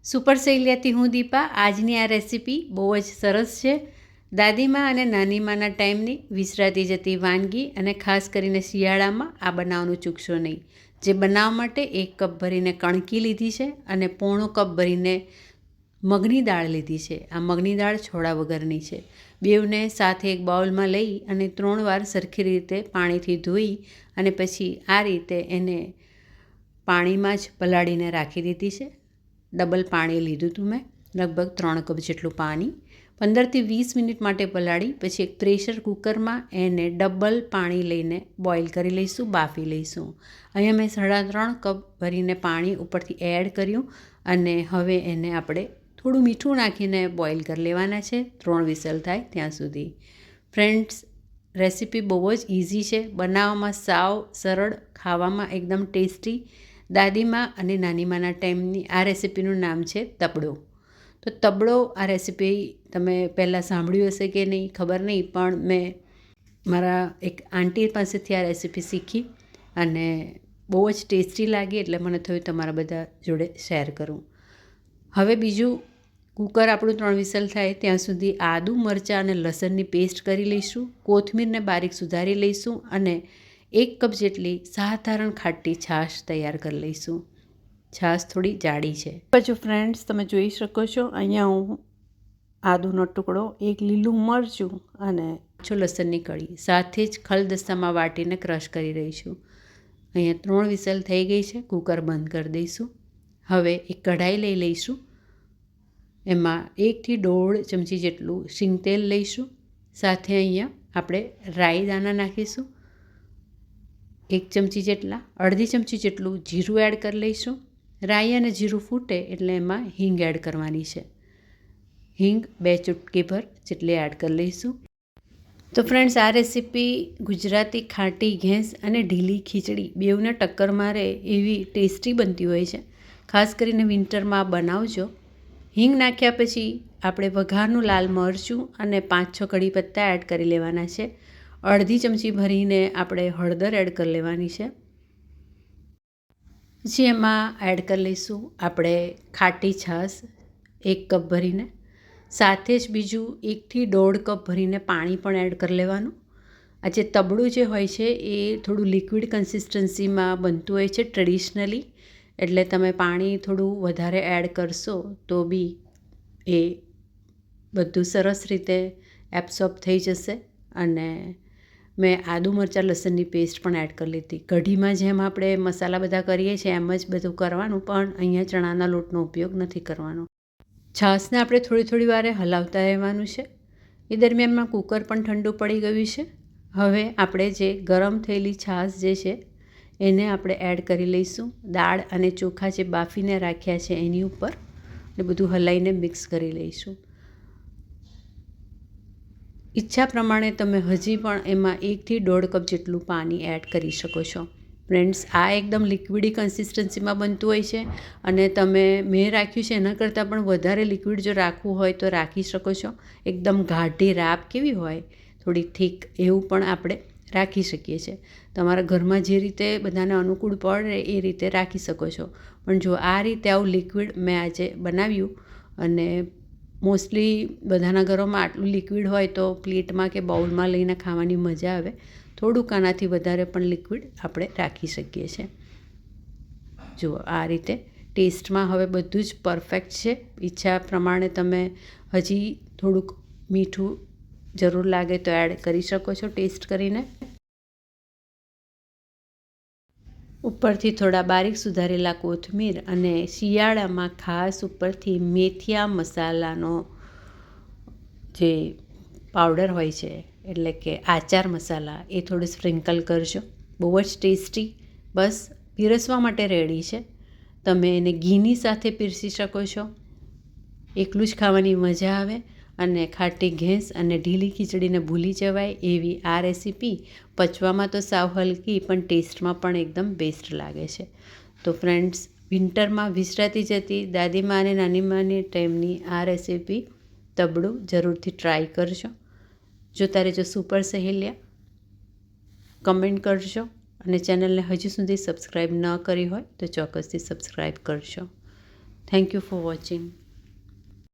Super સહેલિયાથી હું દીપા. આજની આ રેસીપી બહુ જ સરસ છે. દાદીમા અને નાનીમાના ટાઈમની વિસરાતી જતી વાનગી, અને ખાસ કરીને શિયાળામાં આ બનાવવાનું ચૂકશો નહીં. જે બનાવવા માટે 1 કપ ભરીને કણકી લીધી છે અને પોણો કપ ભરીને મગની દાળ લીધી છે. આ મગની દાળ છોડા વગરની છે. બેવને સાથે એક બાઉલમાં લઈ અને 3 વાર સરખી રીતે પાણીથી ધોઈ અને પછી આ રીતે એને પાણીમાં જ પલાળીને રાખી દીધી છે. ડબલ પાણી લીધું હતું મેં, લગભગ 3 કપ જેટલું પાણી. 15થી 20 મિનિટ માટે પલાળી પછી એક પ્રેશર કુકરમાં એને ડબલ પાણી લઈને બોઇલ કરી લઈશું, બાફી લઈશું. અહીંયા મેં 3.5 કપ ભરીને પાણી ઉપરથી એડ કર્યું અને હવે એને આપણે થોડું મીઠું નાખીને બોઇલ કરી લેવાના છે 3 વિસલ થાય ત્યાં સુધી. ફ્રેન્ડ્સ, રેસીપી બહુ જ ઇઝી છે, બનાવવામાં સાવ સરળ, ખાવામાં એકદમ ટેસ્ટી. દાદીમા અને નાનીમાના ટાઈમની આ રેસીપીનું નામ છે તબડો. તો તબડો આ રેસીપી તમે પહેલાં સાંભળ્યું હશે કે નહીં ખબર નહીં, પણ મેં મારા એક આંટી પાસેથી આ રેસીપી શીખી અને બહુ જ ટેસ્ટી લાગી, એટલે મને થયું તમારા બધા જોડે શેર કરું. હવે બીજું, કુકર આપણું 3 વિસલ થાય ત્યાં સુધી આદું, મરચાં અને લસણની પેસ્ટ કરી લઈશું. કોથમીરને બારીક સુધારી લઈશું અને 1 કપ જેટલી સાધારણ ખાટી છાશ તૈયાર કરી લઈશું. છાશ થોડી જાડી છે. પછી ફ્રેન્ડ્સ, તમે જોઈ શકો છો અહીંયા હું આદુનો ટુકડો, 1 લીલું મરચું અને લસણની કળી સાથે જ ખલદસ્તામાં વાટીને ક્રશ કરી રહી છું. અહીંયા 3 વિસલ થઈ ગઈ છે. કુકર બંધ કરી દઈશું. હવે એક કઢાઈ લઈ લઈશું. એમાં 1 થી 1.5 ચમચી જેટલું શીંગ તેલ લઈશું. સાથે અહીંયા આપણે રાઈ દાણા નાખીશું 1 ચમચી જેટલા. 1/2 ચમચી જેટલું જીરું એડ કરી લઈશું. રાઈ અને જીરું ફૂટે એટલે એમાં હિંગ એડ કરવાની છે. હિંગ 2 ચૂટકી ભર જેટલી એડ કરી લઈશું. તો ફ્રેન્ડ્સ, આ રેસીપી ગુજરાતી ખાટી ઘેંસ અને ઢીલી ખીચડી બેઉને ટક્કર મારે એવી ટેસ્ટી બનતી હોય છે. ખાસ કરીને વિન્ટરમાં બનાવજો. હિંગ નાખ્યા પછી આપણે વઘારનું લાલ મરચું અને 5-6 કઢી પત્તા એડ કરી લેવાના છે. 1/2 ચમચી ભરીને આપણે હળદર એડ કરી લેવાની છે. પછી એમાં એડ કરી લઈશું આપણે ખાટી છાશ 1 કપ ભરીને. સાથે જ બીજું 1 થી 1.5 કપ ભરીને પાણી પણ એડ કરી લેવાનું. આ જે તબડું જે હોય છે એ થોડું લિક્વિડ કન્સિસ્ટન્સીમાં બનતું હોય છે ટ્રેડિશનલી, એટલે તમે પાણી થોડું વધારે એડ કરશો તો બી એ બધું સરસ રીતે એબ્સોર્બ થઈ જશે. અને મેં આદુ, મરચાં, લસણની પેસ્ટ પણ એડ કરી લીધી. કઢીમાં જેમ આપણે મસાલા બધા કરીએ છીએ એમ જ બધું કરવાનું, પણ અહીંયા ચણાના લોટનો ઉપયોગ નથી કરવાનો. છાશને આપણે થોડી વારે હલાવતા રહેવાનું છે. એ દરમિયાનમાં કુકર પણ ઠંડુ પડી ગયું છે. હવે આપણે જે ગરમ થયેલી છાશ જે છે એને આપણે એડ કરી લઈશું. દાળ અને ચોખા જે બાફીને રાખ્યા છે એની ઉપર ને બધું હલાવીને મિક્સ કરી લઈશું. ઈચ્છા પ્રમાણે તમે હજી પણ એમાં 1 થી 1.5 કપ જેટલું પાણી એડ કરી શકો છો. ફ્રેન્ડ્સ, આ એકદમ લિક્વિડી કન્સિસ્ટન્સીમાં બનતું હોય છે અને મેં રાખ્યું છે એના કરતાં પણ વધારે લિક્વિડ જો રાખવું હોય તો રાખી શકો છો. એકદમ ગાઢી રાબ કેવી હોય, થોડી થીક, એવું પણ આપણે રાખી શકીએ છીએ. તમારા ઘરમાં જે રીતે બધાને અનુકૂળ પડે એ રીતે રાખી શકો છો. પણ જો આ રીતે આવું લિક્વિડ મેં આજે બનાવ્યું, અને મોસ્ટલી બધાના ઘરોમાં આટલું લિક્વિડ હોય તો પ્લેટમાં કે બાઉલમાં લઈને ખાવાની મજા આવે. થોડુંક આનાથી વધારે પણ લિક્વિડ આપણે રાખી શકીએ છીએ. જુઓ, આ રીતે ટેસ્ટમાં હવે બધું જ પરફેક્ટ છે. ઈચ્છા પ્રમાણે તમે હજી થોડુંક મીઠું જરૂર લાગે તો એડ કરી શકો છો ટેસ્ટ કરીને. ઉપરથી થોડા બારીક સુધારેલા કોથમીર અને શિયાળામાં ખાસ ઉપરથી મેથિયા મસાલાનો જે પાવડર હોય છે, એટલે કે આચાર મસાલા, એ થોડું સ્પ્રિંકલ કરજો. બહુ જ ટેસ્ટી, બસ પીરસવા માટે રેડી છે. તમે એને ઘીની સાથે પીરસી શકો છો. એકલું જ ખાવાની મજા આવે અને ખાટી ઘેંસ અને ઢીલી ખીચડીને ભૂલી જવાય એવી આ રેસીપી પચવામાં તો સાવ હલકી, પણ ટેસ્ટમાં પણ એકદમ બેસ્ટ લાગે છે. તો ફ્રેન્ડ્સ, વિન્ટરમાં વિસરાતી જતી દાદીમા અને નાનીમાની ટાઈમની આ રેસીપી તબડું જરૂરથી ટ્રાય કરજો. જોતા રહેજો સુપર સહેલિયા. કમેન્ટ કરજો અને ચેનલને હજુ સુધી સબસ્ક્રાઈબ ન કરી હોય તો ચોક્કસથી સબસ્ક્રાઈબ કરજો. Thank you for watching.